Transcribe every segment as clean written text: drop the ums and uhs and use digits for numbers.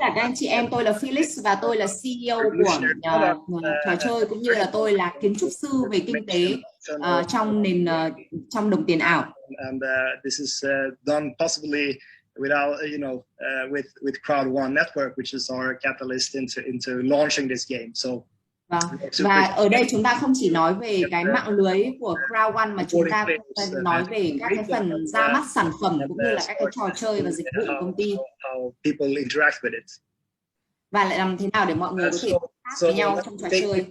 cả các anh chị em, tôi là Felix và tôi là CEO của trò chơi, cũng như là tôi là kiến trúc sư về kinh tế trong đồng tiền ảo. And this is done possibly without with Crowd One Network, which is our catalyst into launching this game. So và ở đây chúng ta không chỉ nói về cái mạng lưới của Crowd One mà chúng ta cũng nói về các cái phần ra mắt sản phẩm cũng như là các cái trò chơi và dịch vụ của công ty. Và lại làm thế nào để mọi người có thể khác với nhau trong trò chơi.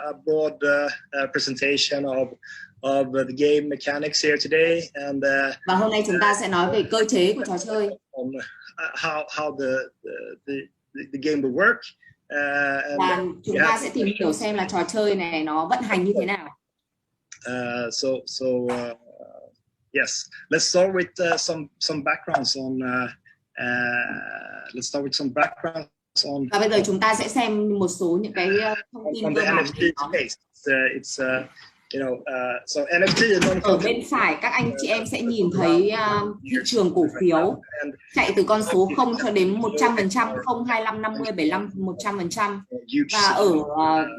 A broad presentation of the game mechanics here today, and và hôm nay chúng ta sẽ nói về cơ chế của trò chơi. How the game will work. Và chúng ta sẽ tìm hiểu xem là trò chơi này nó vận hành như thế nào. Yes, let's start with some backgrounds on. Let's start with some backgrounds on. Và bây giờ chúng ta sẽ xem một số những cái thông tin cơ bản. So NFT ở bên phải các anh chị em sẽ nhìn thấy thị trường cổ phiếu chạy từ con số 0 cho đến 100%, 0, 25, 50, 75, 100%. Và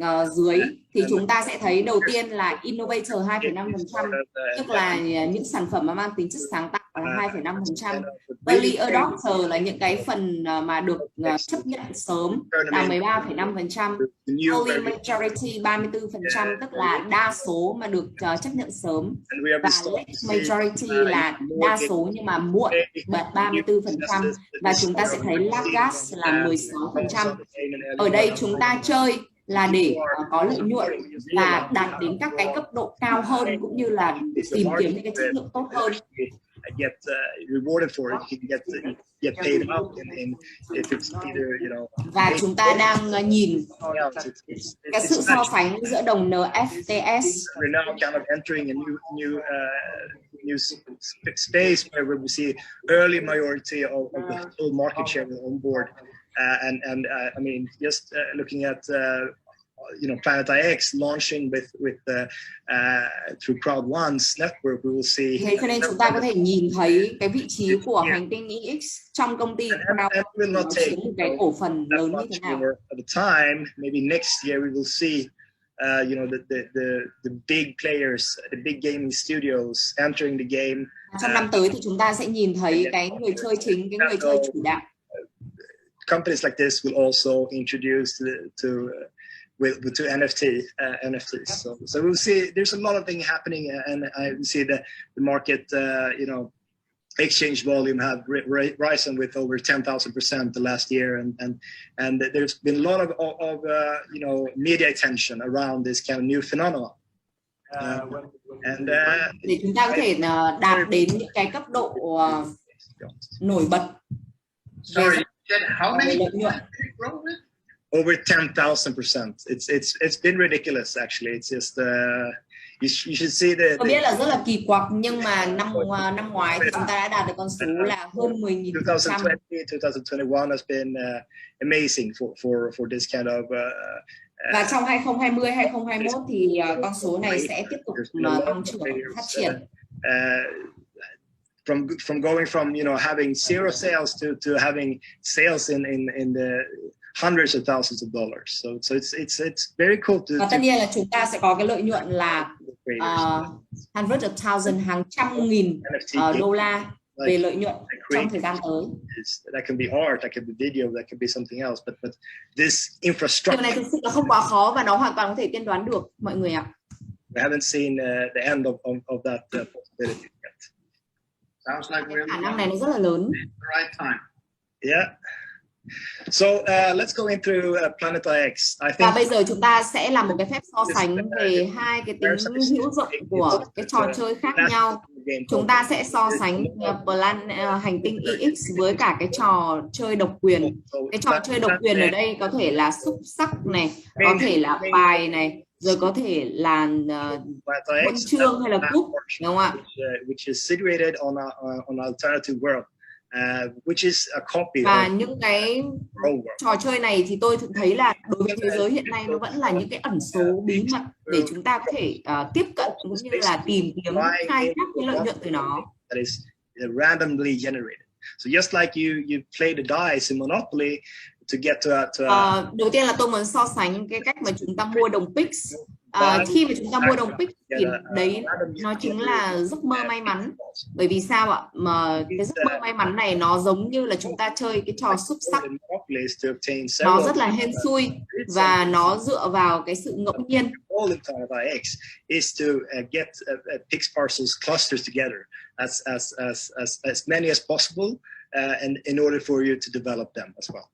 ở dưới thì chúng ta sẽ thấy đầu tiên là Innovator 2,5%, tức là những sản phẩm mà mang tính chất sáng tạo là 2,5%. Early Adopter là những cái phần mà được chấp nhận sớm là 13,5%. Early Majority 34%, tức là đa số mà được chấp nhận sớm. Và Late Majority là đa số nhưng mà muộn 34%. Và chúng ta sẽ thấy Laggas là 16%. Ở đây chúng ta chơi là để có lợi nhuận và đạt đến các cái cấp độ cao hơn, cũng như là tìm kiếm những cái chất lượng tốt hơn. Get rewarded for it, you can get paid out if it's either, Và chúng ta đang nhìn cái sự so sánh giữa đồng NFTs. We're now kind of entering a new space where we see early majority of the whole market share on board, and I mean, just looking at Planetix launching with through Crowd One's network, we will see. Thế cho nên chúng ta có thể nhìn thấy cái vị trí của hành tinh EX trong công ty Crowd chiếm một cái cổ phần lớn như thế nào. At the time, maybe next year we will see, the big players, the big gaming studios entering the game. Trong năm tới thì chúng ta sẽ nhìn thấy cái người chơi chính, cái người chơi chủ đạo. Companies like this will also introduce with to NFTs. So we'll see. There's a lot of things happening, and I see the market, exchange volume have risen with over 10,000% the last year, and there's been a lot of media attention around this kind of new phenomenon. Để chúng ta có thể đạt đến những cái cấp độ nổi bật. Sorry, how many over 10,000%. It's been ridiculous actually. It's just you should see the. Tôi biết là rất là kỳ quặc, nhưng mà năm ngoái thì chúng ta đã đạt được con số là hơn 10.000%. 2021 has been amazing for this kind of. Và trong 2020, 2021 thì con số này sẽ tiếp tục tăng trưởng phát triển. From going from having zero sales to having sales in the hundreds of thousands of dollars. So it's very cool to. Và tất nhiên là chúng ta sẽ có cái lợi nhuận là hundreds of thousands, hàng trăm nghìn đô la về lợi nhuận trong thời gian tới. That can be art, that can be video, that can be something else, but this infrastructure. Điều này thực sự là không quá khó và nó hoàn toàn có thể tiên đoán được mọi người ạ. We haven't seen the end of that possibility yet. Sounds like we're khả năng này nó rất là lớn. Right time. Yeah. So let's go into Planetix. I think. Và bây giờ chúng ta sẽ làm một cái phép so sánh về hai cái tính hữu dụng của cái trò chơi khác nhau. Chúng ta sẽ so sánh hành tinh EX với cả cái trò chơi độc quyền. Cái trò chơi độc quyền ở đây có thể là xúc sắc này, có thể là bài này, rồi có thể là huân chương hay là cúp, đúng không ạ? Which is situated on alternative world. Which is a copy. Và những cái trò chơi này thì tôi thấy là đối với thế giới hiện nay nó vẫn là những cái ẩn số bí mật để chúng ta có thể tiếp cận cũng như là tìm kiếm khai thác cái lợi nhuận từ nó. That is randomly generated. So just like you play the dice in Monopoly to get to đầu tiên là tôi muốn so sánh cái cách mà chúng ta mua đồng Pix. Khi mà chúng ta mua đồng Pix thì đấy nó chính là giấc mơ may mắn. Bởi vì sao ạ? Mà cái giấc mơ may mắn này nó giống như là chúng ta chơi cái trò xúc xắc. Nó rất là hên xui và nó dựa vào cái sự ngẫu nhiên. Is to get Pix parcels clusters together as many as possible, and in order for you to develop them as well.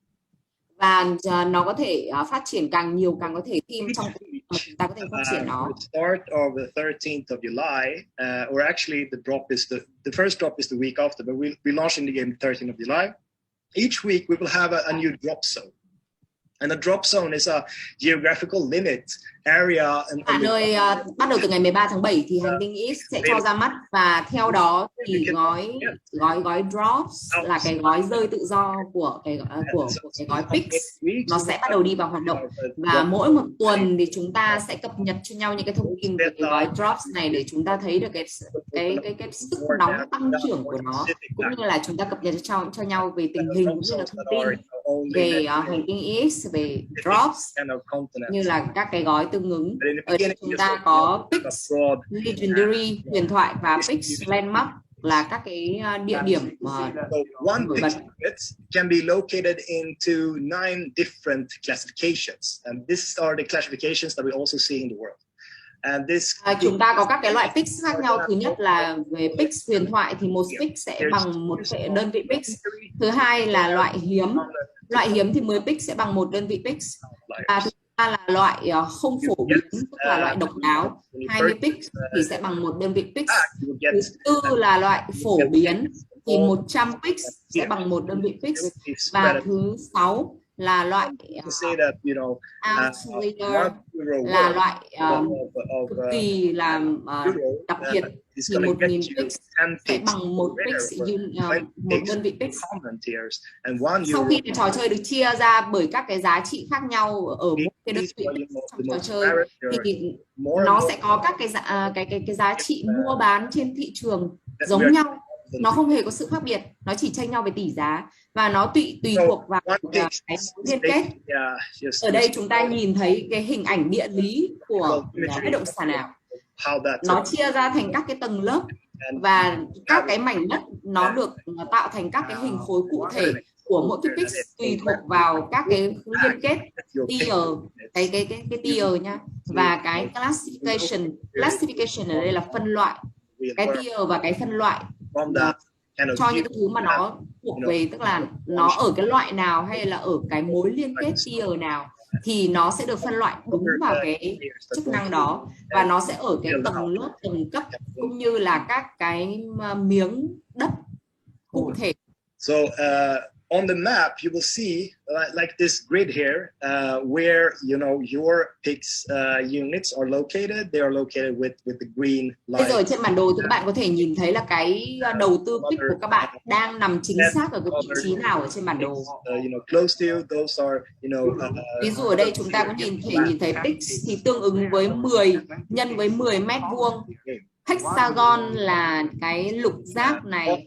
Và nó có thể phát triển càng nhiều càng có thể team trong mà chúng ta có thể phát triển nó. Start of the 13th of July, or actually the drop is the first drop is the week after, but we're launching the game 13th of July. Each week we will have a new drop zone. And a drop zone is a geographical limit area. Nơi bắt đầu từ ngày 13 tháng 7 thì hành tinh X sẽ cho ra mắt, và theo đó thì gói drops là cái gói rơi tự do của cái gói Pix nó sẽ bắt đầu đi vào hoạt động, và mỗi một tuần thì chúng ta sẽ cập nhật cho nhau những cái thông tin về cái gói drops này để chúng ta thấy được cái sức nóng tăng trưởng của nó, cũng như là chúng ta cập nhật cho nhau về tình hình cũng như là thông tin về hành tinh X, về drops như là các cái gói tương ứng. Ở đây chúng ta có Pix Legendary huyền thoại và Pix Landmark là các cái địa điểm nổi bật. Can be located into 9 different classifications, and these are the classifications that we also see in the world. And this chúng ta có các cái loại Pix khác nhau. Thứ nhất là về Pix huyền thoại thì một Pix sẽ bằng một đơn vị Pix. Thứ hai là loại hiếm. Loại hiếm thì 10 Pix sẽ bằng một đơn vị Pix. Và thứ ba là loại không phổ biến, tức là loại độc đáo, 20 Pix thì sẽ bằng một đơn vị Pix. Thứ tư là loại phổ biến thì 100 Pix sẽ bằng một đơn vị Pix. Và thứ 6 là loại outlier, là loại cực kỳ là đặc biệt thì 1000 Pix sẽ bằng một Pix, một đơn vị Pix. Sau khi trò chơi được chia ra bởi các cái giá trị khác nhau ở mỗi cái đơn vị Pix trong trò chơi thì nó sẽ có các cái giá trị mua bán trên thị trường giống nhau. Nó không hề có sự khác biệt, nó chỉ chênh nhau về tỷ giá và nó tùy thuộc vào cái liên kết. Ở đây chúng ta nhìn thấy cái hình ảnh địa lý của bất động sản ảo. Nó chia ra thành các cái tầng lớp và các cái mảnh đất nó được tạo thành các cái hình khối cụ thể của mỗi cái Pix tùy thuộc vào các cái liên kết tier, cái tier nhá, và cái classification ở đây là phân loại. Cái tier và cái phân loại cho những thứ mà nó thuộc về, tức là nó ở cái loại nào hay là ở cái mối liên kết tier nào thì nó sẽ được phân loại đúng vào cái chức năng đó, và nó sẽ ở cái tầng lớp, tầng cấp cũng như là các cái miếng đất cụ thể. So on the map you will see like this grid here, where your Pix units are located. They are located with the green line. Bây giờ trên bản đồ thì các bạn có thể nhìn thấy là cái đầu tư Pix của các bạn đang nằm chính xác ở cái vị trí nào ở trên bản đồ. Close to you, those are ví dụ ở đây chúng ta có nhìn thấy Pix thì tương ứng với 10 nhân với 10 mét vuông. Hexagon là cái lục giác này.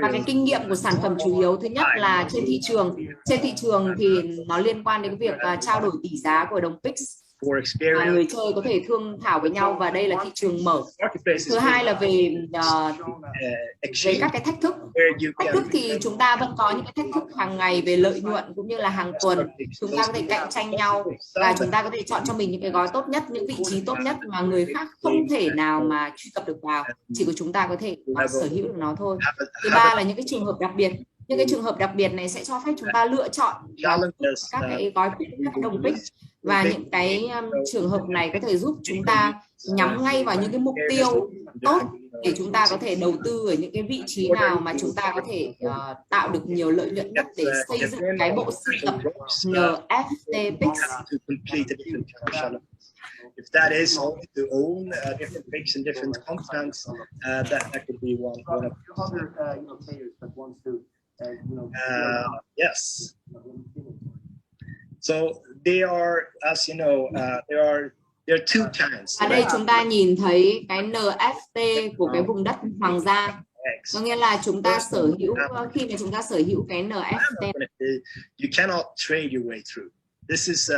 Và cái kinh nghiệm của sản phẩm chủ yếu thứ nhất là trên thị trường. Trên thị trường thì nó liên quan đến cái việc trao đổi tỷ giá của đồng Pix. Người chơi có thể thương thảo với nhau, và đây là thị trường mở. Thứ hai là về các cái thách thức. Thách thức thì chúng ta vẫn có những cái thách thức hàng ngày về lợi nhuận cũng như là hàng tuần. Chúng ta có thể cạnh tranh nhau và chúng ta có thể chọn cho mình những cái gói tốt nhất, những vị trí tốt nhất mà người khác không thể nào mà truy cập được vào. Chỉ có chúng ta có thể sở hữu được nó thôi. Thứ ba là những cái trường hợp đặc biệt. Những cái trường hợp đặc biệt này sẽ cho phép chúng ta lựa chọn các cái gói các đồng Pix, và những cái trường hợp này có thể giúp chúng ta nhắm ngay vào những cái mục tiêu tốt để chúng ta có thể đầu tư ở những cái vị trí nào mà chúng ta có thể tạo được nhiều lợi nhuận nhất để xây dựng cái bộ sưu tập NFT Pix. If that is only to own different Pix and different continents, that could be one of players that wants to yes. So they are, as you know, there are two kinds. Ở đây chúng ta nhìn thấy cái NFT của cái vùng đất hoàng gia. Có nghĩa là chúng ta sở hữu, khi mà chúng ta sở hữu cái NFT, you cannot trade your way through. This is,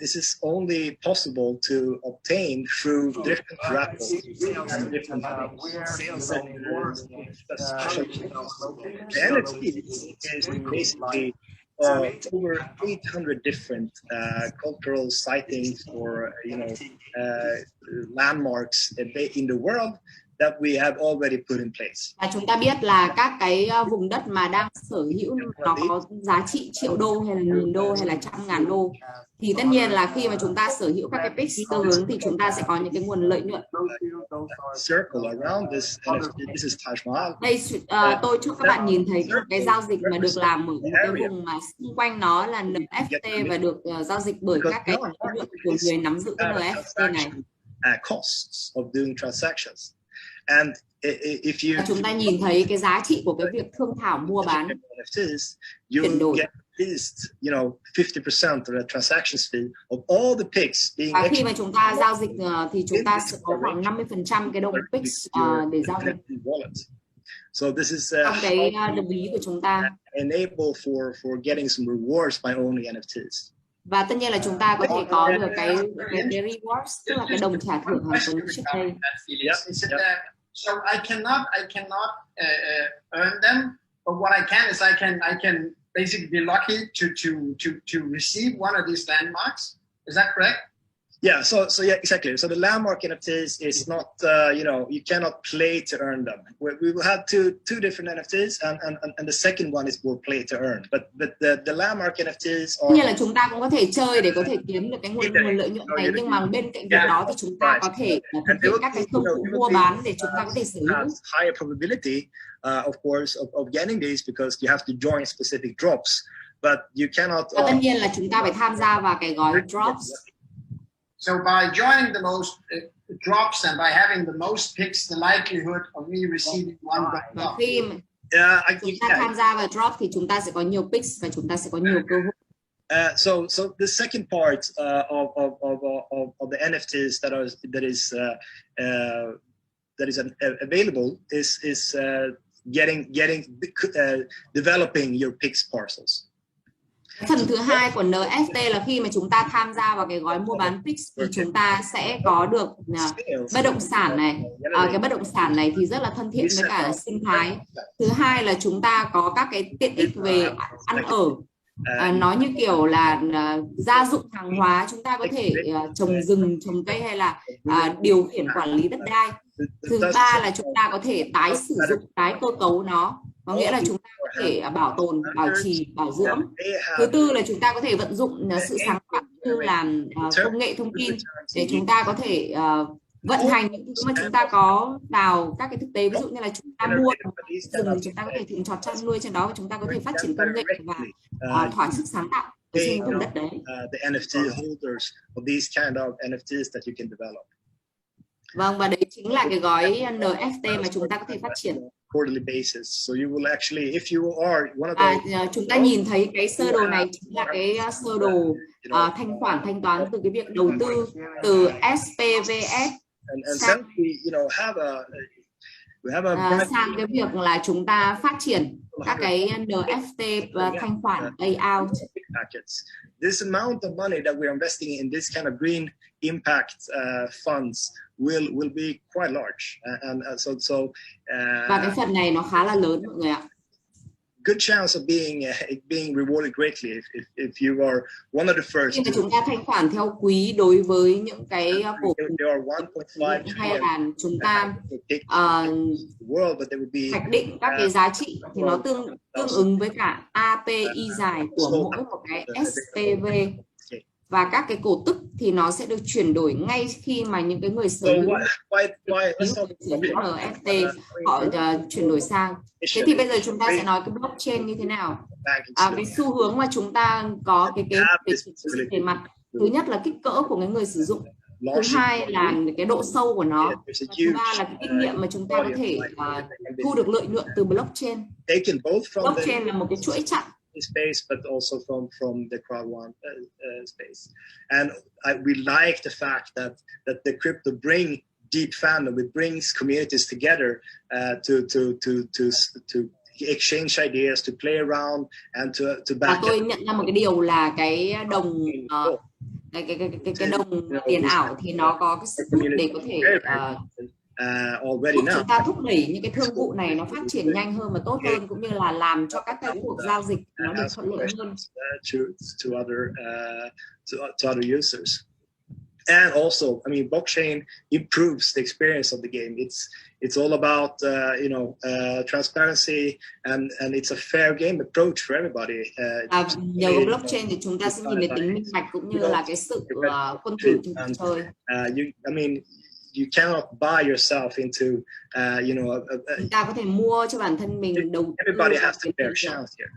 this is only possible to obtain through different raffles and different things. The NFT is basically over 800 different cultural sightings or landmarks in the world that we have already put in place. Và chúng ta biết là các cái vùng đất mà đang sở hữu nó có giá trị triệu đô hay là nghìn đô hay là trăm ngàn đô, thì tất nhiên là khi mà chúng ta sở hữu các cái pix tương ứng thì chúng ta sẽ có những cái nguồn lợi nhuận. Đây tôi cho các bạn nhìn thấy cái giao dịch mà được làm ở một cái vùng mà xung quanh nó là NFT và được giao dịch bởi các cái lợi nhuận của người nắm giữ cái NFT này. Costs of doing transactions. And if you chúng ta nhìn thấy cái giá trị của cái việc thương thảo mua bán chuyển đổi, get at least 50% of the transactions fee of all the picks being. Và khi mà chúng ta giao dịch thì chúng ta sẽ có khoảng 50% cái đồng pix để giao dịch. So this is cái đồng ý của chúng ta enable for getting some rewards by owning NFTs. Và tất nhiên là chúng ta có thể có được cái rewards, tức là cái đồng trả thưởng hàng tuần trước đây. So I cannot earn them, but what I can is I can basically be lucky to receive one of these landmarks. Is that correct? Yeah, so yeah, exactly. So the landmark NFTs is not, you cannot play to earn them. We will have two different NFTs, and the second one is more play to earn. But the landmark NFTs are. Như là chúng ta cũng có thể chơi để có thể kiếm được cái nguồn lợi nhuận này, nhưng mà bên cạnh việc đó thì chúng ta có thể thực hiện các cái công cụ mua bán để chúng ta có thể sở hữu. Higher probability, of course, of getting these because you have to join specific drops, but you cannot. Và tất nhiên là chúng ta phải tham gia vào cái gói drops. So by joining the most drops and by having the most picks, the likelihood of me receiving one drop. Khi chúng ta tham gia vào drop thì chúng ta sẽ có nhiều picks và chúng ta sẽ có nhiều cơ hội. So the second part of the NFTs that is available is developing your picks parcels. Phần thứ hai của NFT là khi mà chúng ta tham gia vào cái gói mua bán pix thì chúng ta sẽ có được bất động sản này. Cái bất động sản này thì rất là thân thiện với cả sinh thái. Thứ hai là chúng ta có các cái tiện ích về ăn ở. Nó như kiểu là gia dụng hàng hóa, chúng ta có thể trồng rừng, trồng cây hay là điều khiển quản lý đất đai. Thứ ba là chúng ta có thể tái sử dụng, tái cơ cấu nó. Có nghĩa là chúng ta có thể bảo tồn, bảo trì, bảo dưỡng. Thứ tư là chúng ta có thể vận dụng sự sáng tạo như là công nghệ thông tin để chúng ta có thể vận hành những thứ mà chúng ta có vào các cái thực tế. Ví dụ như là chúng ta mua rừng, chúng ta có thể trồng trọt chăn nuôi trên đó và chúng ta có thể phát triển công nghệ và thỏa sức sáng tạo trên vùng đất đấy. The NFT holders of these kind of NFTs that you can develop. Vâng, và đấy chính là cái gói NFT mà chúng ta có thể phát triển. Quarterly basis. So you will actually, if you are one of those, chúng ta nhìn thấy cái sơ đồ này chính là cái sơ đồ thanh khoản thanh toán từ cái việc đầu tư từ SPVS sang sang cái việc là chúng ta phát triển các cái NFT thanh khoản layout. This amount of money that we're investing in this kind of green impact funds will be quite large, and và cái phần này nó khá là lớn mọi người ạ. Good chance of being rewarded greatly if you are one of the first. Khi mà chúng ta thanh khoản theo quý đối với những cái cổ hay là chúng ta hoạch định các cái giá trị thì nó tương ứng với cả API dài của mỗi một cái SPV. Và các cái cổ tức thì nó sẽ được chuyển đổi ngay khi mà những cái người sở hữu NFT họ chuyển đổi sang. Thế thì bây giờ chúng ta sẽ nói cái blockchain như thế nào. Cái xu hướng mà chúng ta có cái tiền mặt, thứ nhất là kích cỡ của cái người sử dụng, thứ hai là cái độ sâu của nó, thứ ba là cái kinh nghiệm mà chúng ta có thể thu được lợi nhuận từ blockchain. Blockchain là một cái chuỗi chặng space, but also from the crowd one space, and we like the fact that the crypto bring deep fandom. It brings communities together to exchange ideas, to play around, and to back. Và tôi nhận ra một cái điều là cái đồng cái đồng tiền ảo thì nó có cái sức hút để có thể giúp chúng ta thúc đẩy những cái thương vụ này nó phát triển nhanh hơn và tốt hơn, cũng như là làm cho các cái cuộc giao dịch nó được thuận lợi hơn to other users. And also, I mean, blockchain improves the experience of the game. It's all about transparency, and it's a fair game approach for everybody. Nhờ vào blockchain thì chúng ta sẽ nhìn thấy tính minh bạch cũng như là cái sự quân chủ trong trò chơi. I mean, you cannot buy yourself into, chúng ta có thể mua cho bản thân mình đầu tư. Everybody has a fair chance here.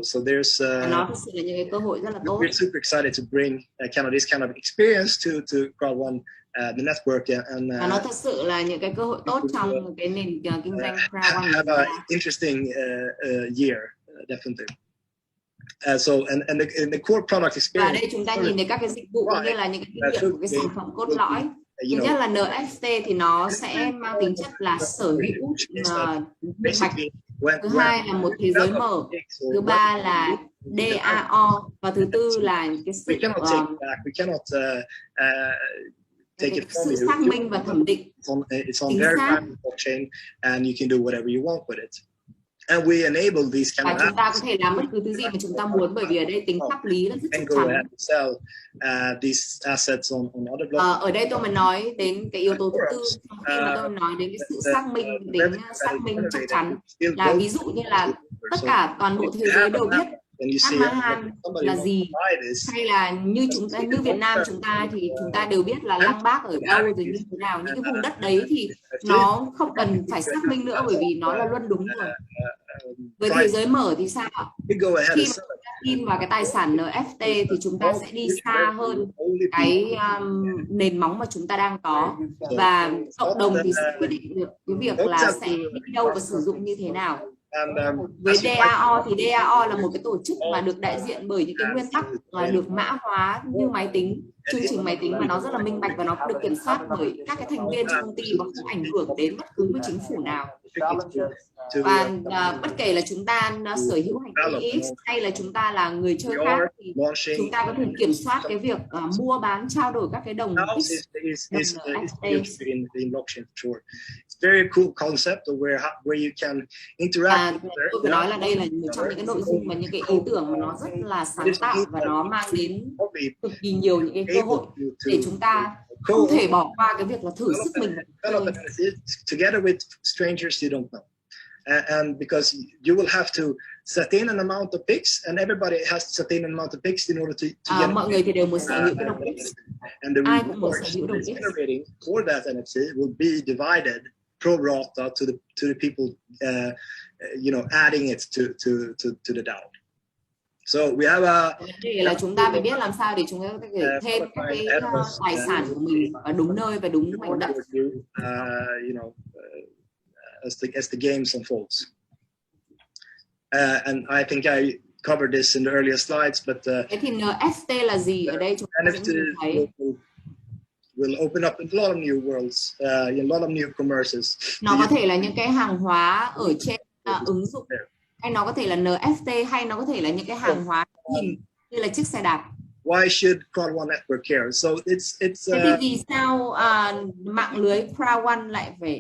So there's. Nó thực sự là những cái cơ hội rất là tốt. We're super excited to bring this kind of experience to crowd one, the network, and. Nó thật sự là những cái cơ hội tốt trong cái nền kinh doanh crowd one. Have an interesting year, definitely. So and the core product experience. Và đây chúng ta nhìn thấy các cái dịch vụ cũng như là những cái kinh nghiệm của cái sản phẩm cốt lõi. Thứ nhất là NFT thì nó sẽ mang tính chất là sở hữu minh bạch. Thứ hai là một thế giới mở. Thứ ba là DAO, và thứ tư là cái sự sự xác minh và thẩm định chính xác. And you can do whatever you want with it. And we enable these kind và of chúng ta có thể làm bất cứ thứ gì mà chúng ta muốn, bởi vì ở đây tính pháp lý là rất chắc chắn. These assets on other blockchains. Ở đây tôi mới nói đến cái yếu tố thứ tư, khi mà tôi nói đến cái sự xác minh, tính xác minh chắc chắn, là ví dụ như là tất cả toàn bộ thế giới đều biết Mahan là gì, hay là như Việt Nam chúng ta thì chúng ta đều biết là Lăng Bác ở đâu rồi như thế nào. Những cái vùng đất đấy thì nó không cần phải xác minh nữa, bởi vì nó là luân đúng rồi. Với thế giới mở thì sao? Khi mà chúng ta tin vào cái tài sản NFT thì chúng ta sẽ đi xa hơn cái nền móng mà chúng ta đang có, và cộng đồng thì sẽ quyết định được cái việc là sẽ đi đâu và sử dụng như thế nào. Với DAO thì DAO là một cái tổ chức mà được đại diện bởi những cái nguyên tắc được mã hóa như máy tính, chương trình máy tính, mà nó rất là minh bạch và nó được kiểm soát bởi các cái thành viên trong công ty và không ảnh hưởng đến bất cứ một chính phủ nào. Và bất kể là chúng ta sở hữu hành tinh X hay là chúng ta là người chơi khác thì chúng ta có thể kiểm soát cái việc mua bán trao đổi các cái đồng X. Very cool concept where you can interact. Tôi phải nói là đây là một trong những cái nội dung và những cái ý tưởng mà nó rất là sáng tạo, và nó mang đến cực kỳ nhiều những cái cơ hội để chúng ta không thể bỏ qua cái việc là thử sức mình. Together with strangers you don't know. And because you will have to set in an amount of picks, and everybody has to set in an amount of picks in order to get mọi người thì đều muốn sở hữu cái đồng X. And the ai cũng muốn sở hữu đồng X. generating for that NFT will be divided pro rata to the people adding it to the DAO. So we have Đây là chúng ta phải biết làm sao để chúng ta có thể thêm các cái tài sản của mình ở đúng nơi và đúng mảnh đất. As the games unfolds. And I think I covered this in the earlier slides, but thế thì NFT là gì ở đây chúng ta sẽ thấy will open up a lot of new worlds, a lot of new commerces. Nó có thể là những cái hàng hóa ở trên ứng dụng, hay nó có thể là NFT, hay nó có thể là những cái hàng hóa hình như là chiếc xe đạp. Why should Crowd One Network care? So it's thế thì vì sao mạng lưới Crowd One lại phải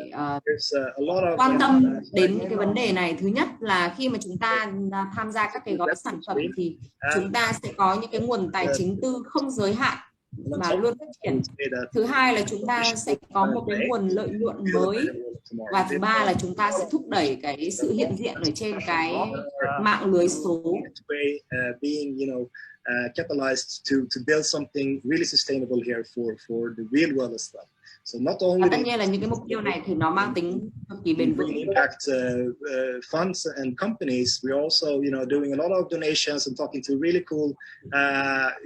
quan tâm đến những cái vấn đề này? Thứ nhất là khi mà chúng ta tham gia các cái gói sản phẩm thì chúng ta sẽ có những cái nguồn tài chính tư không giới hạn mà luôn phát triển. Thứ hai là chúng ta sẽ có một cái nguồn lợi nhuận mới, và thứ ba là chúng ta sẽ thúc đẩy cái sự hiện diện ở trên cái mạng lưới số. Capitalized to build something really sustainable here for the real world as well. So not only và tất nhiên là những cái mục tiêu này thì nó mang tính cực kỳ bền vững. Impact funds and companies. We're also doing a lot of donations and talking to really cool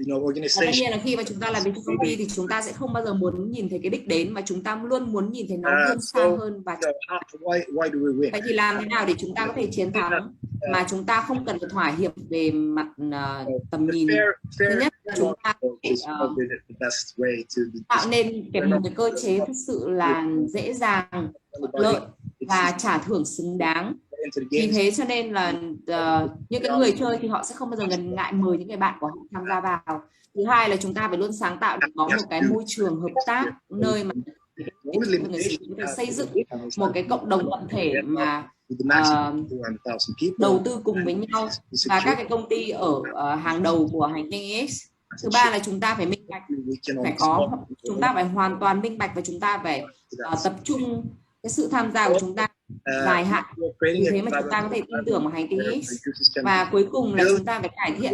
organizations. Tất nhiên là khi mà chúng ta làm việc trong công ty thì chúng ta sẽ không bao giờ muốn nhìn thấy cái đích đến, mà chúng ta luôn muốn nhìn thấy nó vươn xa hơn. Và why do we win? vậy thì làm thế nào để chúng ta có thể chiến thắng? mà chúng ta không cần phải thỏa hiệp về mặt tầm nhìn. Thứ nhất, chúng ta tạo nên một cái cơ chế thực sự là dễ dàng, thuận lợi và trả thưởng xứng đáng. Vì thế cho nên là những cái người chơi thì họ sẽ không bao giờ ngần ngại mời những người bạn của họ tham gia vào. Thứ hai là chúng ta phải luôn sáng tạo để có một cái môi trường hợp tác, nơi mà người sử dụng xây dựng một cái cộng đồng tập thể mà đầu tư cùng với nhau, và các cái công ty ở hàng đầu của hành tinh X. Thứ ba là chúng ta phải minh bạch, chúng ta phải hoàn toàn minh bạch, và chúng ta phải tập trung cái sự tham gia của chúng ta dài hạn. Vì thế mà chúng ta có thể tin tưởng vào hành tinh X. Và cuối cùng là chúng ta phải cải thiện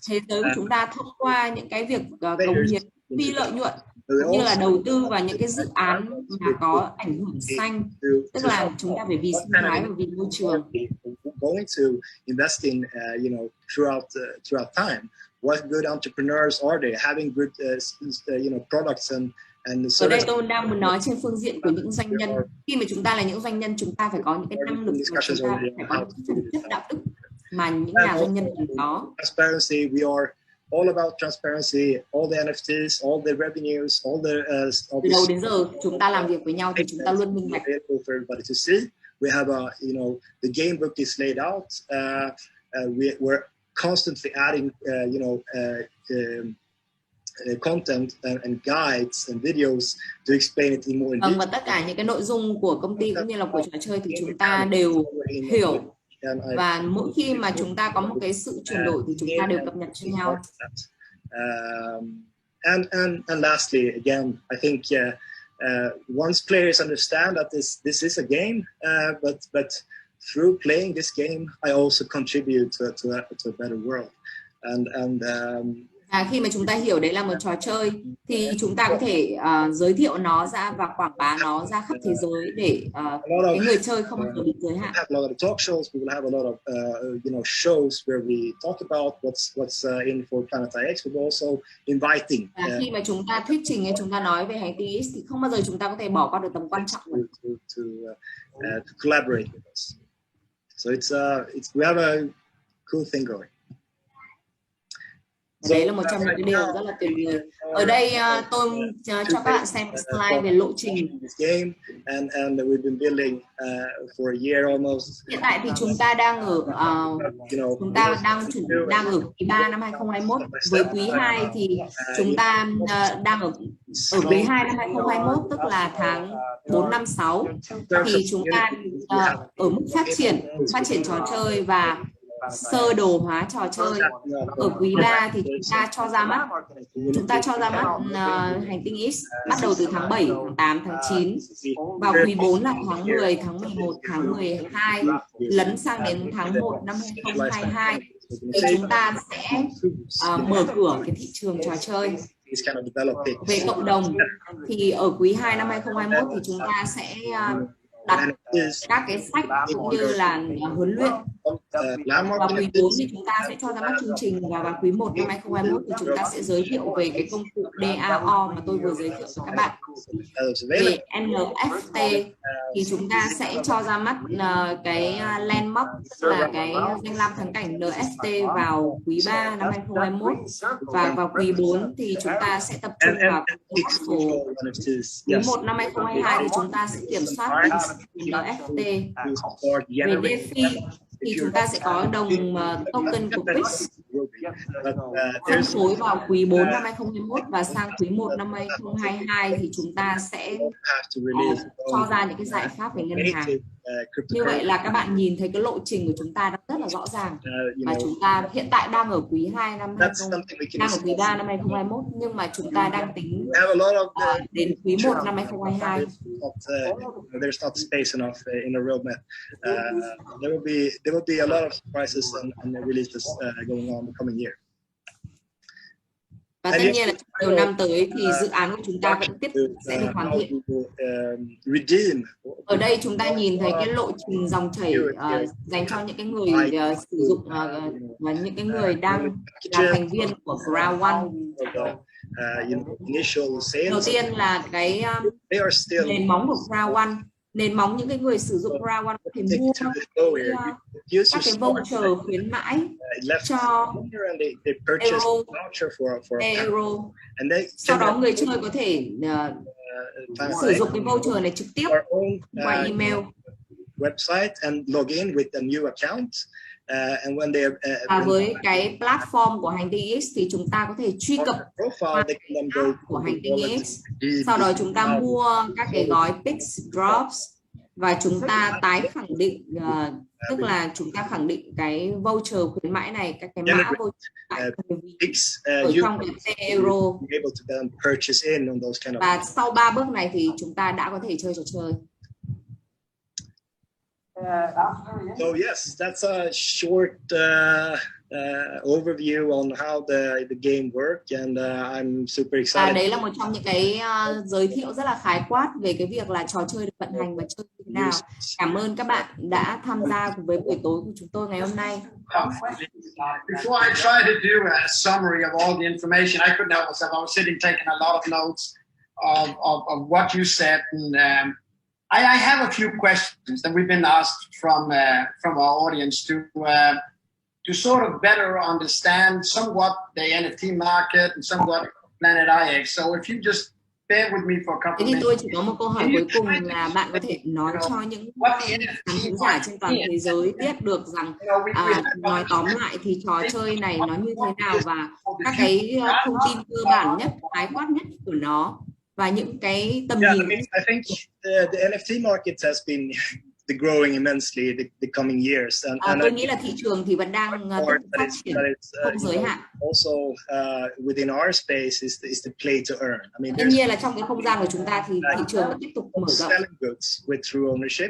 thế giới của chúng ta thông qua những cái việc cống hiến phi lợi nhuận, như là đầu tư vào những cái dự án mà có ảnh hưởng xanh, tức là chúng ta phải vì sinh thái và vì môi trường. What good entrepreneurs are they having good products and ở đây tôi đang muốn nói trên phương diện của những doanh nhân. Khi mà chúng ta là những doanh nhân, chúng ta phải có những cái năng lực, chúng ta phải có những phẩm chất đạo đức mà những nhà doanh nhân cần có. Transparency, we are all about transparency, all the NFTs, all the revenues, all the từ đầu đến giờ chúng ta làm việc với nhau thì chúng ta luôn minh bạch. We have the game book is laid out. We're constantly adding content and guides and videos to explain it in more detail. Và tất cả những cái nội dung của công ty cũng như là của trò chơi thì chúng ta đều hiểu, và mỗi khi mà chúng ta có một cái sự chuyển đổi thì chúng ta đều cập nhật cho nhau. And lastly, again, I think once players understand that this is a game, but through playing this game, I also contribute to a better world. Khi mà chúng ta hiểu đấy là một trò chơi thì chúng ta có thể giới thiệu nó ra và quảng bá nó ra khắp thế giới để cái người chơi không bao giờ bị giới hạn. We have a lot of talk shows. We will have a lot of shows where we talk about what's in for Planetix. We're also inviting. Khi mà chúng ta thuyết trình hay chúng ta nói về hành tinh X thì không bao giờ chúng ta có thể bỏ qua được tầm quan trọng to collaborate with us. So we have a cool thing going. Đấy là một trong những cái điều rất là tuyệt vời. Ở đây tôi cho các bạn xem slide về lộ trình. Hiện tại thì chúng ta đang ở quý 3 năm 2021. Với quý 2 thì chúng ta đang ở quý 2 năm 2021, tức là tháng 4 năm 6. Thì chúng ta ở mức phát triển trò chơi và sơ đồ hóa trò chơi. Ở quý 3 thì chúng ta cho ra mắt hành tinh X bắt đầu từ tháng 7, tháng 8, tháng 9. Vào quý 4 là tháng 10, tháng 11, tháng 12, lấn sang đến tháng 1 năm 2022 thì chúng ta sẽ mở cửa cái thị trường trò chơi. Về cộng đồng thì ở quý 2 năm 2021 thì chúng ta sẽ đặt các cái sách cũng như là huấn luyện. Vào quý 4 thì chúng ta sẽ cho ra mắt chương trình, và vào quý 1 năm 2021 thì chúng ta sẽ giới thiệu về cái công cụ DAO mà tôi vừa giới thiệu với các bạn. Về NFT thì chúng ta sẽ cho ra mắt cái landmark, tức là cái danh lam thắng cảnh NFT vào quý 3 năm 2021, và vào quý 4 thì chúng ta sẽ tập trung vào số. Quý 1 năm 2022 thì chúng ta sẽ kiểm soát NFT. Về DeFi thì chúng ta sẽ có đồng token của Pix phân phối vào quý 4 năm 2021, và sang quý 1 năm 2022 thì chúng ta sẽ cho ra những cái giải pháp về ngân hàng. Như vậy là các bạn nhìn thấy cái lộ trình của chúng ta đã rất là rõ ràng, và chúng ta hiện tại đang ở quý 2 năm 2021, đang ở quý 3 năm 2021, nhưng mà chúng ta đang tính đến quý 1 năm 2022. There's not space enough in a roadmap. There will be a lot of surprises and releases going on the coming year. Và tất nhiên là trong nhiều năm tới thì dự án của chúng ta vẫn tiếp tục sẽ được hoàn thiện. Ở đây chúng ta nhìn thấy cái lộ trình dòng chảy dành cho những cái người sử dụng và những cái người đang là thành viên của Ground One. Đầu tiên là cái nền móng của Ground One. Nền móng những cái người sử dụng Ground One có thể mua các cái voucher khuyến mãi cho euro. Sau đó người chơi có thể sử dụng cái voucher này trực tiếp qua email. Website and log in with a new account. And when they với cái platform của hành tinh X thì chúng ta có thể truy cập qua app của hành tinh X. Sau đó chúng ta mua các cái gói Pix Drops và chúng ta tái khẳng định, tức là chúng ta khẳng định cái voucher khuyến mãi này, các cái mã voucher ở trong cái euro. Và sau 3 bước này thì chúng ta đã có thể chơi trò chơi. So yes, that's a short overview on how the game works, and I'm super excited. Và đấy là một trong những cái giới thiệu rất là khái quát về cái việc là trò chơi được vận hành và chơi như thế nào. Cảm ơn các bạn đã tham gia cùng với buổi tối của chúng tôi ngày hôm nay. Before I try to do a summary of all the information, I couldn't help myself. I was sitting taking a lot of notes of what you said, and I have a few questions that we've been asked from our audience to sort of better understand somewhat the NFT market and somewhat Planetix. So if you just bear with me for a couple minutes. Tôi chỉ có một câu hỏi cuối cùng là bạn có thể nói cho những khán giả trên toàn thế giới biết được rằng nói tóm lại thì trò chơi này nó như thế nào và các cái thông tin cơ bản nhất, khái quát nhất của nó. Và những cái tầm nhìn. I think the NFT market has been growing immensely the coming years. And tôi nghĩ là thị trường thì vẫn đang phát triển không giới hạn. Also within our space is the play to earn. I mean, tất nhiên là trong cái không gian của chúng ta thì thị trường vẫn tiếp tục mở rộng. Selling goods with true ownership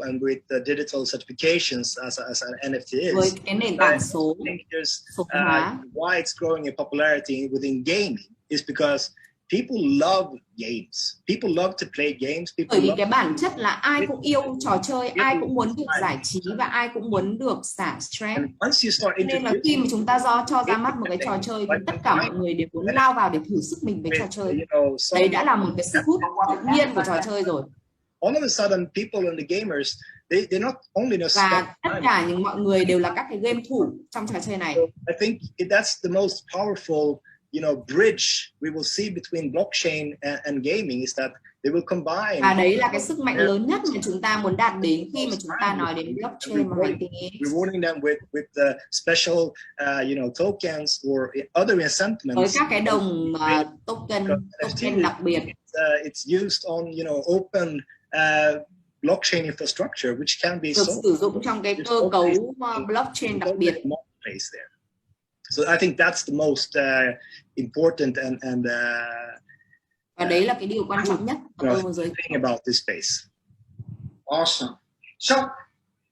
and with the digital certifications as an NFT is. Với cái nền tảng số hóa. Why it's growing in popularity within gaming is because people love games. People love to play games. Bởi vì cái bản chất là ai cũng yêu trò chơi, ai cũng muốn được giải trí và ai cũng muốn được xả stress. Nên là khi mà chúng ta cho ra mắt một cái trò chơi thì tất cả mọi người đều muốn lao vào để thử sức mình với trò chơi. Đấy đã là một cái sức hút tự nhiên của trò chơi rồi. All of a sudden, people and the gamers, they not only know. Và tất cả những mọi người đều là các cái game thủ trong trò chơi này. I think that's the most powerful bridge we will see between blockchain and gaming is that they will combine. Và đấy là cái sức mạnh lớn nhất mà chúng ta muốn đạt đến khi mà chúng ta nói đến blockchain và hành tinh X. Rewarding them with the special, tokens or other incentives. Với các cái đồng token đặc biệt. It's used on, open blockchain infrastructure, which can be được sử dụng trong cái cơ cấu blockchain đặc biệt. So I think that's the most important and và đấy là cái điều quan trọng nhất thing about this space. Awesome. So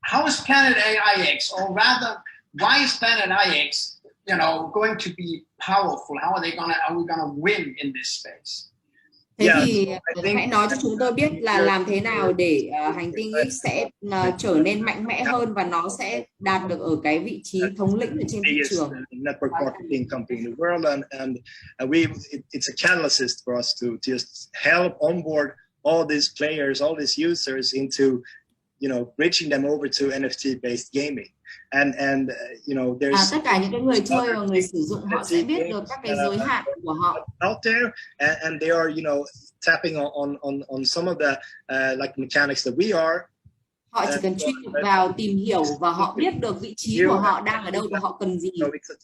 how is Planetix, or rather, why is Planetix, going to be powerful? How are we gonna win in this space? Thế thì hãy nói cho chúng tôi biết là làm thế nào để hành tinh X sẽ trở nên mạnh mẽ hơn và nó sẽ đạt được ở cái vị trí thống lĩnh ở trên thị trường. Network marketing company in the world, and it's a catalyst for us to just help onboard all these players, all these users into, bridging them over to NFT-based gaming. And there's tất cả những cái người chơi và người sử dụng họ sẽ biết được các cái giới hạn của họ out there, and they are tapping on some of the like mechanics that we are. Họ chỉ cần truy cập vào tìm hiểu và họ biết được vị trí của họ đang ở đâu và họ cần gì.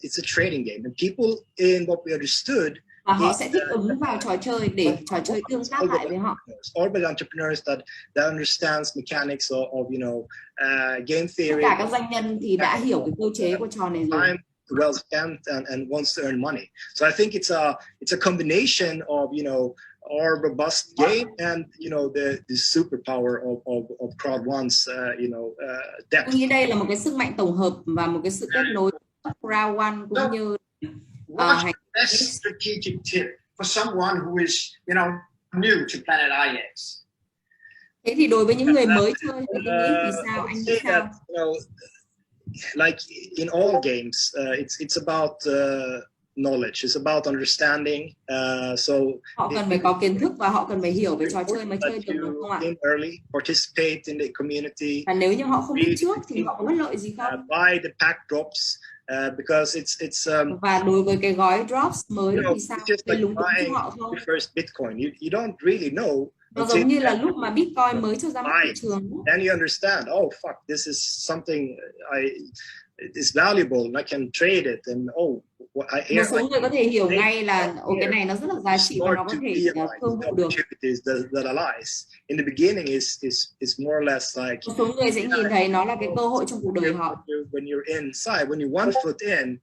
It's a trading game, and people in what we understood. Và họ sẽ thích ứng vào trò chơi để trò chơi tương tác lại với họ. Orbit entrepreneurs that understands mechanics of game theory. Tất cả các doanh nhân thì đã hiểu cái cơ chế của trò này rồi. Well spent and wants to earn money. So I think it's a combination of our robust game and the superpower of crowd one's depth. Tôi nghĩ đây là một cái sức mạnh tổng hợp và một cái sự kết nối crowd one cũng như what's the best strategic tip for someone who is, new to Planetix? Thế thì đối với những người mới chơi thì tôi nghĩ thì sao? Anh nghĩ sao? Like in all games, it's about knowledge. It's about understanding. So họ cần phải có kiến thức và họ cần phải hiểu về trò chơi mới chơi được, đúng không ạ? Early, participate in the community. Và nếu như họ không biết trước thì họ có bất lợi gì không? Buy the pack drops. Because it's và đối với cái gói drops mới thì sao? It's just Cái like lúng túng cho buying họ thôi. the first Bitcoin. You don't really know. Nó giống như là lúc mà Bitcoin mới cho ra mắt thị trường. Then you understand. Oh fuck, this is something is valuable and I can trade it. And một số người có thể hiểu ngay là cái này nó rất là giá trị và nó có thể thương vụ được. In the beginning is more or less like. Một số người sẽ nhìn thấy nó là cái cơ hội trong cuộc đời họ. When you're inside, when you one foot in.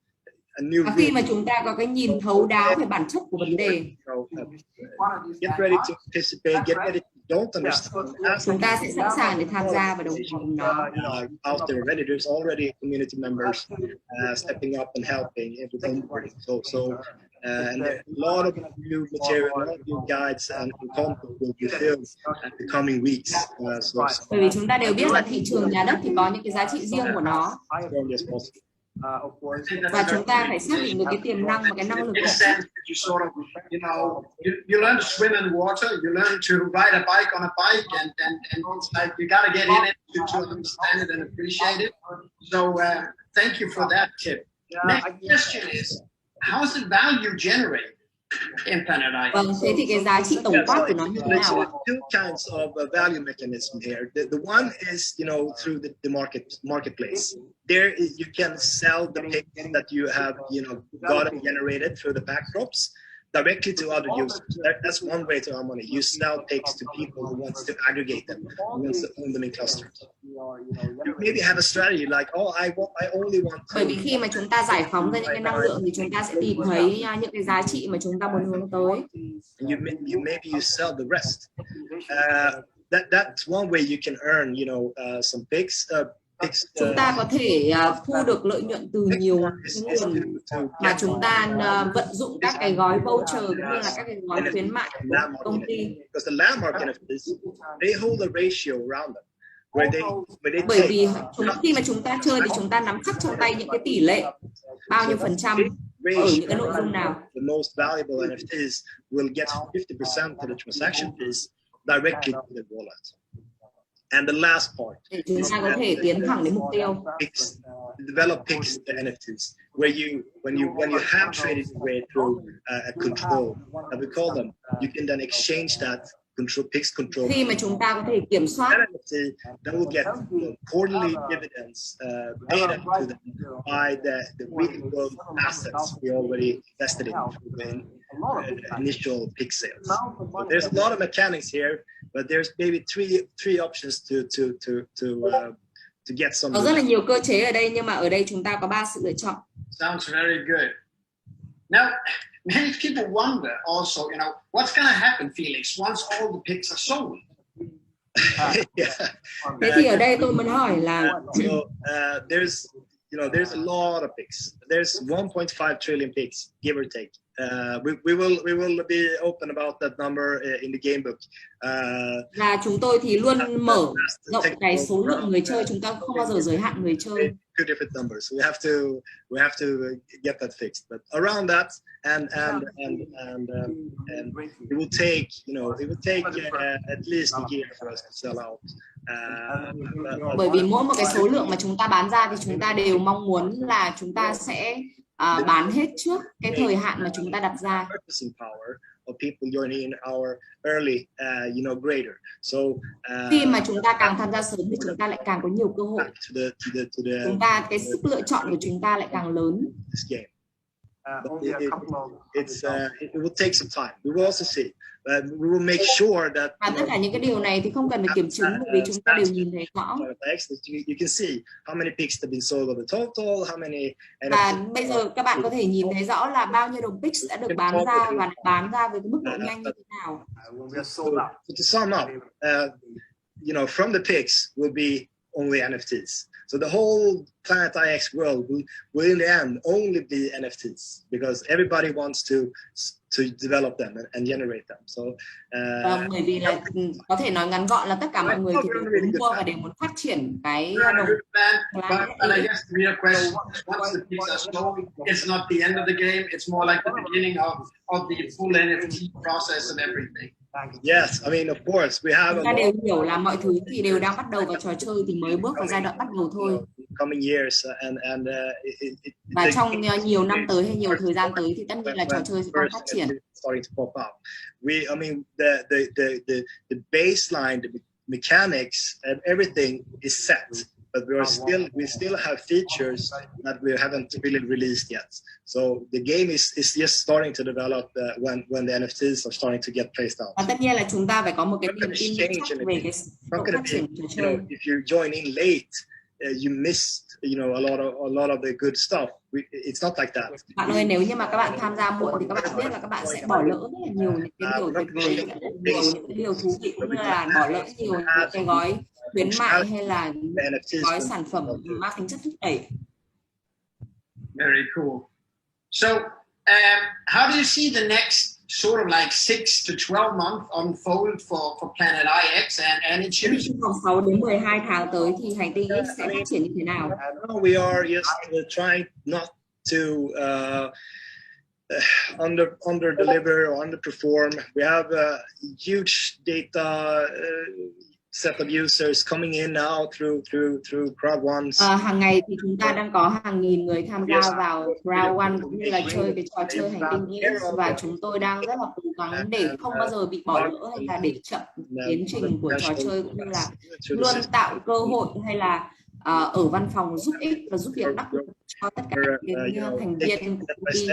Và khi mà chúng ta có cái nhìn thấu đáo về bản chất của vấn đề, get ready to participate, get ready to don't understand. Chúng ta sẽ sẵn sàng để tham gia và đồng hành cùng nó. Out there already, there's already community members stepping up and helping everything. And a lot of new material, a lot of new guides and content will be filled in the coming weeks. Bởi vì chúng ta đều biết là thị trường nhà đất thì có những cái giá trị riêng của nó. Và chúng ta phải xác định được cái tiềm năng và cái năng lực của nó. You learn to swim in water, you learn to ride a bike on a bike, and it's like you got to get in it to understand it and appreciate it. So thank you for that tip. Next question is, how's the value generated in Planetix? Vâng, thế thì cái giá trị tổng quát của nó như thế nào ạ? Two kinds of value mechanism here. The one is, through the marketplace. There you can sell the picks that you have, gotten generated through the backdrops directly to other users. That's one way to earn money. You sell picks to people who wants to aggregate them, who wants to own them in clusters. You maybe have a strategy like, I only want. Bởi vì khi mà chúng ta giải phóng ra những cái năng lượng thì chúng ta sẽ tìm thấy những cái giá trị mà chúng ta muốn hướng tới. Maybe you sell the rest. That's one way you can earn, some picks. Chúng ta có thể thu được lợi nhuận từ nhiều nguồn mà chúng ta vận dụng các cái gói voucher cũng như là các cái gói khuyến mại của công ty. Bởi vì khi mà chúng ta chơi thì chúng ta nắm chắc trong tay những cái tỷ lệ bao nhiêu phần trăm ở những cái nội dung nào. The most valuable NFTs will get 50% of the transaction fees directly to the wallet. And the last part, để chúng ta có thể tiến thẳng đến mục tiêu. Develop picks the NFTs, where when you have traded away through a control, as we call them, you can then exchange that picks control. Khi mà chúng ta có thể kiểm soát, that will get quarterly dividends paid up to them by the real world assets we already invested in initial pick sales. So there's a lot of mechanics here, but there's maybe three options to get some. Có rất là nhiều cơ chế ở đây, nhưng mà ở đây chúng ta có 3 sự lựa chọn. Sounds very good. Now, many people wonder also, what's going to happen, Felix, once all the picks are sold? Thế thì ở đây tôi muốn hỏi là there's a lot of picks. There's 1.5 trillion picks, give or take. We will be open about that number in the game book. Là chúng tôi thì luôn mở rộng cái số lượng người chơi, chúng ta không bao giờ giới hạn người chơi. Two different numbers. We have to get that fixed. But around that, and it will take at least a year for us to sell out. Bởi vì mỗi một cái số lượng mà chúng ta bán ra thì chúng ta đều mong muốn là chúng ta sẽ bán hết trước cái thời hạn mà chúng ta đặt ra. Khi mà chúng ta càng tham gia sớm thì chúng ta lại càng có nhiều cơ hội. Cái sức lựa chọn của chúng ta lại càng lớn. It will take some time. We will also see. But we will make sure that. Và tất cả những cái điều này thì không cần phải kiểm chứng, bởi vì chúng ta đều nhìn thấy rõ. You can see how many picks have been sold over total, how many. Và bây giờ các bạn có thể nhìn thấy rõ là bao nhiêu đồng picks đã được bán ra và bán ra với cái mức độ nhanh như thế nào. To sum up, from the picks will be only NFTs. So the whole Planetix world will in the end only be NFTs because everybody wants to develop them and generate them. So bởi vì là có thể nói ngắn gọn là tất cả mọi người thì đều muốn mua và đều muốn phát triển cái đồng. But I guess the real question is, once the pieces are sold, it's not the end of the game. It's more like the beginning of the full NFT process and everything. Yes, I mean, of course, we have. Chúng ta đều hiểu là mọi thứ thì đều đang bắt đầu vào trò chơi thì mới bước vào giai đoạn bắt đầu thôi. Coming years Và trong nhiều năm tới hay nhiều thời gian tới thì tất nhiên là trò chơi sẽ còn phát triển. Starting to pop up. I mean, the baseline, the mechanics, and everything is set. But we still have features that we haven't really released yet. So the game is just starting to develop when the NFTs are starting to get placed out. Và tất nhiên là chúng ta phải có một cái niềm tin chắc về cái phát triển trò chơi. If you join in late, you missed a lot of the good stuff. It's not like that. Bạn ơi, nếu như mà các bạn tham gia muộn thì các bạn biết là các bạn sẽ bỏ lỡ rất là nhiều những cái điều tuyệt vời, nhiều những cái điều thú vị, cũng như là bỏ lỡ nhiều những cái gói khuyến mại hay là gói sản phẩm mang tính chất thúc đẩy. Very cool. So, how do you see the next sort of like 6 to 12 months unfold for Planetix and its users? Trong vòng 6 đến 12 tháng tới thì hành tinh X sẽ phát triển như thế nào? We are just trying not to under deliver or underperform. We have a huge data set of users coming in now through crowd ones. Hàng ngày thì chúng ta đang có hàng nghìn người tham gia vào crowd one cũng như là chơi cái trò chơi hành tinh X, và chúng tôi đang rất là cố gắng để không bao giờ bị bỏ lỡ hay là để chậm tiến trình của trò chơi, cũng như là luôn tạo cơ hội hay là ở văn phòng giúp ích và giúp việc đắc lực cho tất cả những thành viên của công ty.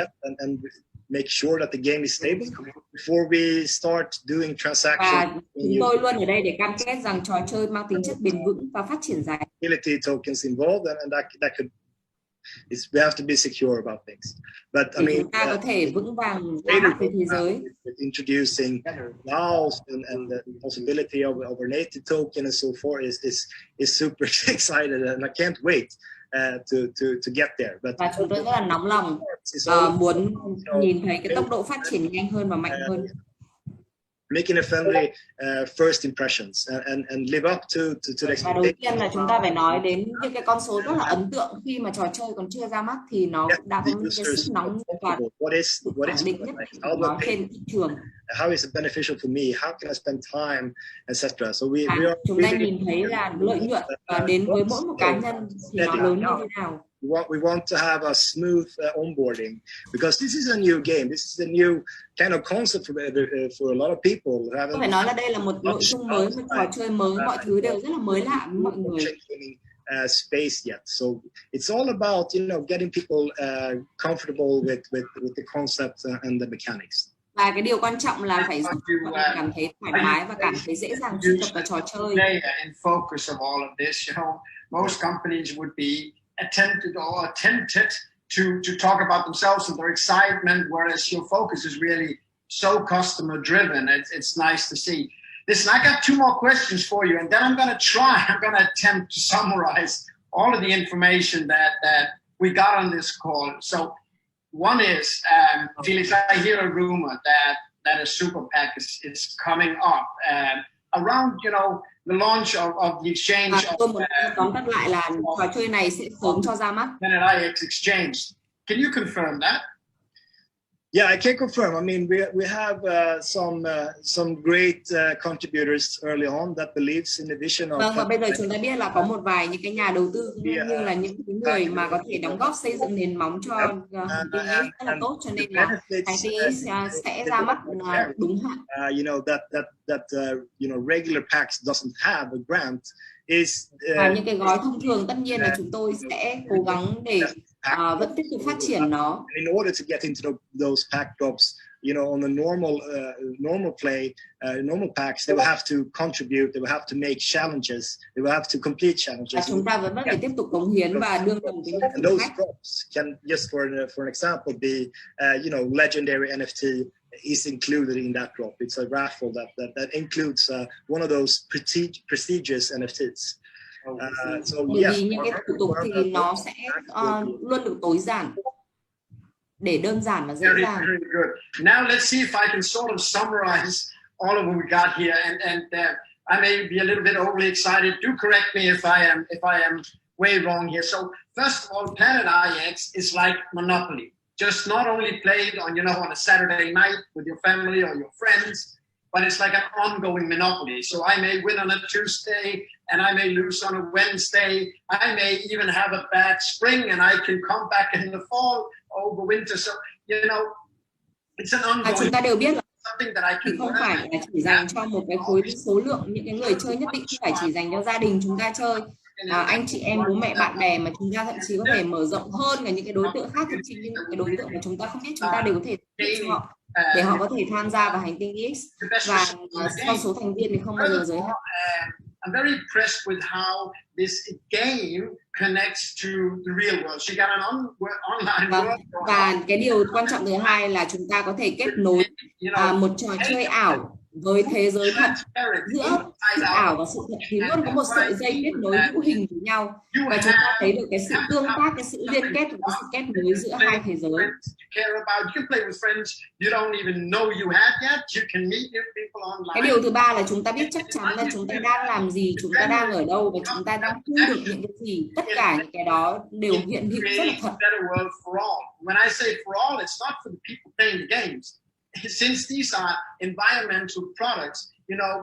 Make sure that the game is stable before we start doing transactions. Và chúng tôi luôn ở đây để cam kết rằng trò chơi mang tính chất bền vững và phát triển dài. Tokens involved, and that could. We have to be secure about things. But I mean, chúng ta có thể vững vàng ra mắt với thế giới. Introducing DAOs and the possibility of a native token and so forth is super excited, and I can't wait to get there. Và chúng tôi rất là nóng lòng muốn nhìn thấy cái tốc độ phát triển nhanh hơn và mạnh hơn. Making a friendly first impressions and live up to the expectations. Và đầu tiên là chúng ta phải nói đến những cái con số rất là ấn tượng khi mà trò chơi còn chưa ra mắt thì nó đã có những cái sức nóng và khẳng định nhất nó trên thị trường. How is it beneficial for me? How can I spend time, etc. So chúng ta nhìn thấy là lợi nhuận đến với mỗi một cá nhân thì nó lớn như thế nào. We want to have a smooth onboarding because this is a new game. This is a new kind of concept for a lot of people. Tôi phải nói là đây là một nội dung mới, một trò chơi mới, mọi thứ đều rất là mới lạ với mọi người. Space yet, so it's all about getting people comfortable with the concept and the mechanics. Và cái điều quan trọng là phải giúp mọi người cảm thấy thoải mái và cảm thấy dễ dàng truy cập vào trò chơi. Most companies would be tempted to talk about themselves and their excitement, whereas your focus is really so customer driven. It's nice to see. Listen, I got 2 more questions for you, and then I'm going to attempt to summarize all of the information that we got on this call. So one is, Felix, I hear a rumor that a super PAC is coming up around, the launch of the exchange. Tôi muốn tóm tắt lại là trò chơi này sẽ sớm cho ra mắt. Planetix exchange. Can you confirm that? Yeah, I can confirm. I mean, we have some great contributors early on that believes in the vision of. Và bây giờ chúng ta biết là có một vài những cái nhà đầu tư cũng như là những người mà có thể đóng góp xây dựng nền móng cho Planetix rất là tốt, cho nên là Planetix sẽ ra mắt đúng hạn. Regular packs doesn't have a grant is. Và những cái gói thông thường tất nhiên là chúng tôi sẽ cố gắng để vẫn tiếp tục phát triển nó. In order to get into those pack drops, on the normal play, normal packs, they will have to contribute, they will have to make challenges, they will have to complete challenges. Và chúng ta vẫn phải tiếp tục cống hiến và đương đầu với những thử thách. Those drops can, just for an example, be legendary NFT is included in that drop. It's a raffle that includes one of those prestigious NFTs. Bởi vì những cái thủ tục thì nó sẽ luôn được tối giản để đơn giản và dễ dàng. Very good. Now let's see if I can sort of summarize all of what we got here, and I may be a little bit overly excited. Do correct me if I am way wrong here. So first of all, Planetix is like Monopoly, just not only played on on a Saturday night with your family or your friends, but it's like an ongoing Monopoly. So I may win on a Tuesday and I may lose on a Wednesday. I may even have a bad spring and I can come back in the fall, over winter. So it's an ongoing. Chúng ta đều biết là thì không phải là chỉ dành cho một cái khối số lượng những cái người chơi nhất định, không phải chỉ dành cho gia đình chúng ta chơi, anh chị em, bố mẹ, bạn bè, mà chúng ta thậm chí có thể mở rộng hơn cả những cái đối tượng khác, thậm chí những cái đối tượng mà chúng ta không biết, chúng ta đều có thể cho họ để họ có thể tham gia vào hành tinh X, và con số thành viên thì không bao giờ giới hạn. I'm very impressed with how this game connects to the real world. She got an online world. Và cái điều quan trọng thứ hai là chúng ta có thể kết nối một trò chơi ảo với thế giới thật. Giữa sự ảo và sự thật thì luôn có một sợi dây kết nối hữu hình với nhau, và chúng ta thấy được cái sự tương tác, cái sự liên kết và cái sự kết nối giữa hai thế giới. Cái điều thứ ba là chúng ta biết chắc chắn là chúng ta đang làm gì, chúng ta đang ở đâu và chúng ta đang thu được những cái gì. Tất cả những cái đó đều hiện hữu rất là thật. Since these are environmental products,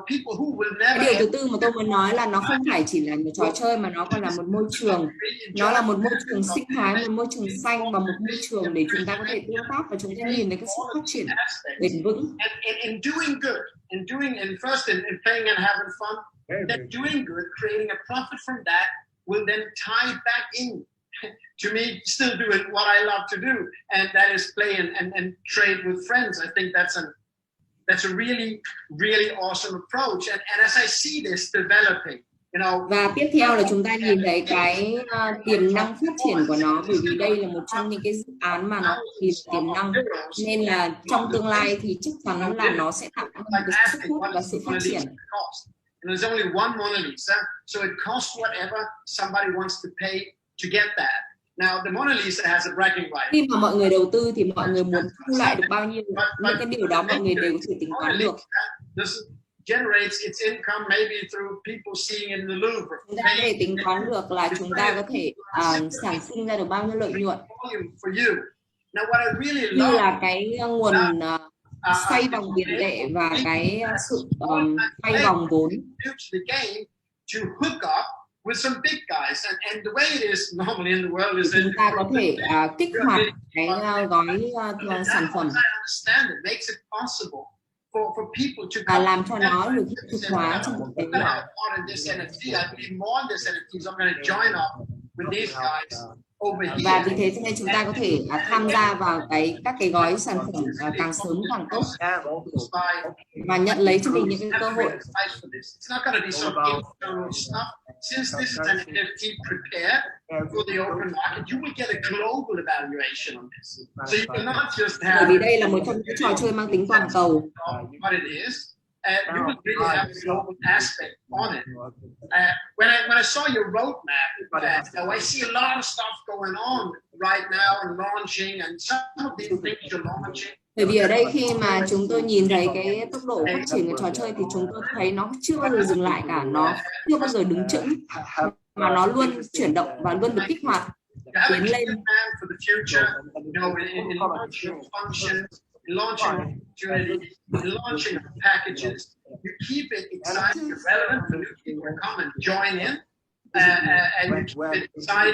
people who will never. Cái điều thứ tư mà tôi muốn nói là nó không phải chỉ là một trò chơi mà nó còn là một môi trường. Nó là một môi trường sinh thái, một môi trường xanh và một môi trường để chúng ta có thể tương tác và chúng ta nhìn thấy cái sự phát triển bền vững. And doing good, and playing and having fun, then doing good, creating a profit from that will then tie back in. To me, still doing what I love to do, and that is play and trade with friends. I think that's a really, really awesome approach. And as I see this developing, Và tiếp theo là chúng ta nhìn thấy cái tiềm năng phát triển của nó, bởi vì đây là một trong những cái dự án mà nó tiềm năng, nên là trong tương lai thì chắc chắn là nó sẽ tạo ra một cái sức hút và sự phát triển. And there's only one Mona-Lisa, so it costs whatever somebody wants to pay to get that. Now the Mona-Lisa has a bragging right. Khi mà mọi người đầu tư thì mọi người muốn thu lại được bao nhiêu, những cái điều đó mọi người đều có thể tính toán được. Generates its income maybe through people seeing in the Louvre. Chúng ta có thể tính toán được là chúng ta có thể sản sinh ra được bao nhiêu lợi nhuận. Như là cái nguồn xoay vòng tiền tệ và cái sự xoay vòng vốn. With some big guys, and the way it is normally in the world is chúng ta có thể kích hoạt cái gói sản phẩm và làm cho nó được hiện thực hóa trong thực tế. Và vì thế cho nên chúng ta có thể tham gia vào các cái gói sản phẩm càng sớm càng tốt và nhận lấy cho mình những cái cơ hội. Since this is an NFT prepared for the open market, you will get a global evaluation on this. So you cannot just have. Bởi vì đây là một trong những trò chơi mang tính toàn cầu. What it is, you will really have a global aspect on it. When I saw your roadmap, I see a lot of stuff going on right now and launching, and some of these things you're launching. Bởi vì ở đây khi mà chúng tôi nhìn thấy cái tốc độ phát triển của trò chơi thì chúng tôi thấy nó chưa bao giờ dừng lại cả, nó chưa bao giờ đứng chững mà nó luôn chuyển động và luôn được kích hoạt tiến lên.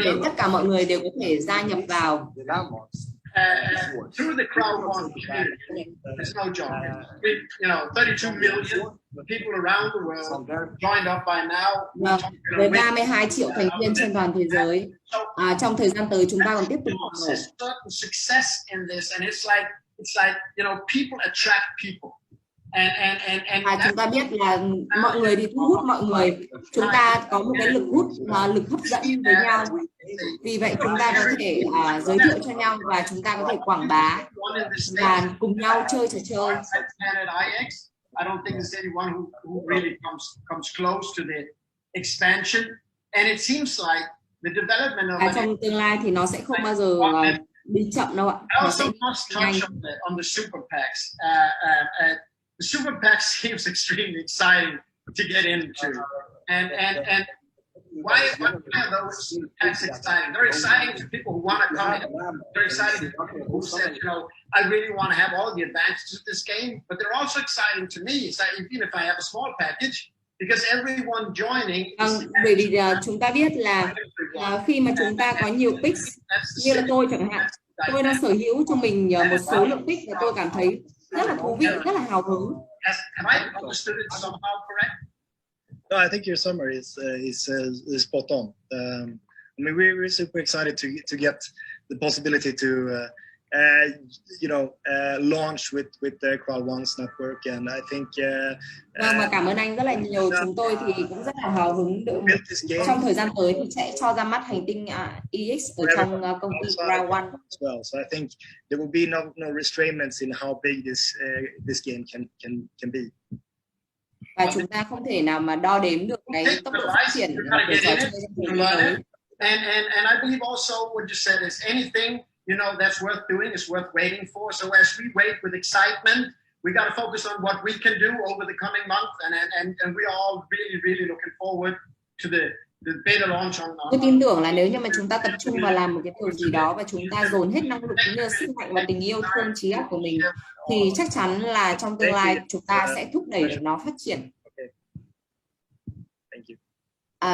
Để tất cả mọi người đều có thể gia nhập vào. Through the crowdfunding community, there's no joke. 32 million people around the world joined up by now. Với 32 triệu thành viên trên toàn thế giới, trong thời gian tới chúng ta còn tiếp tục mở. Success in this, and it's like people attract people. Chúng ta biết là mọi người thì thu hút mọi người, chúng ta có một cái lực hút, lực hấp dẫn với nhau. Vì vậy chúng ta có thể giới thiệu cho nhau và chúng ta có thể quảng bá và cùng nhau chơi trò chơi. I don't think there's anyone who really comes close to the expansion And it seems like the development of trong tương lai thì nó sẽ không bao giờ đi chậm đâu ạ. I Nó also sẽ must nhanh. touch on the super PACs. The super PAC seems extremely exciting to get into, and why are those PACs exciting? They're exciting to people who want to come in. They're exciting to people who said, you know, I really want to have all the advantages of this game. But they're also exciting to me, so even if I have a small package, because everyone joining. Bởi vì chúng ta biết là khi mà chúng ta có nhiều picks, như là tôi chẳng hạn, tôi đang sở hữu cho mình một số lượng pick và tôi cảm thấy rất là thú vị, rất là hào hứng. Have I understood it somehow correct? No, I think your summary is spot on. I mean, we're super excited to get the possibility to, launch with the Crowd One's network, and I think. Và cảm ơn anh rất là nhiều. Chúng tôi thì cũng rất là hào hứng trong thời gian tới thì sẽ cho ra mắt hành tinh EX ở trong công ty Crowd One. Well, so I think there will be no restraints in how big this game can be. Và chúng ta không thể nào mà đo đếm được cái tốc độ phát triển của trò chơi trong thời gian tới. And I believe also what you said is anything, you know, that's worth doing is worth waiting for. So as we wait with excitement, we got to focus on what we can do over the coming month, and we all really looking forward to the beta launch on. Tôi tin tưởng là nếu như mà chúng ta tập trung vào làm một cái điều gì đó và chúng ta dồn hết năng lực cũng như sức mạnh và tình yêu thương trí óc của mình thì chắc chắn là trong tương lai chúng ta sẽ thúc đẩy được nó phát triển.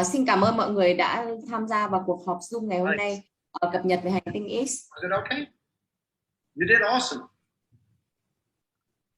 Xin cảm ơn mọi người đã tham gia vào cuộc họp Zoom ngày hôm nay cập nhật về hành tinh X. Was it okay? You did awesome.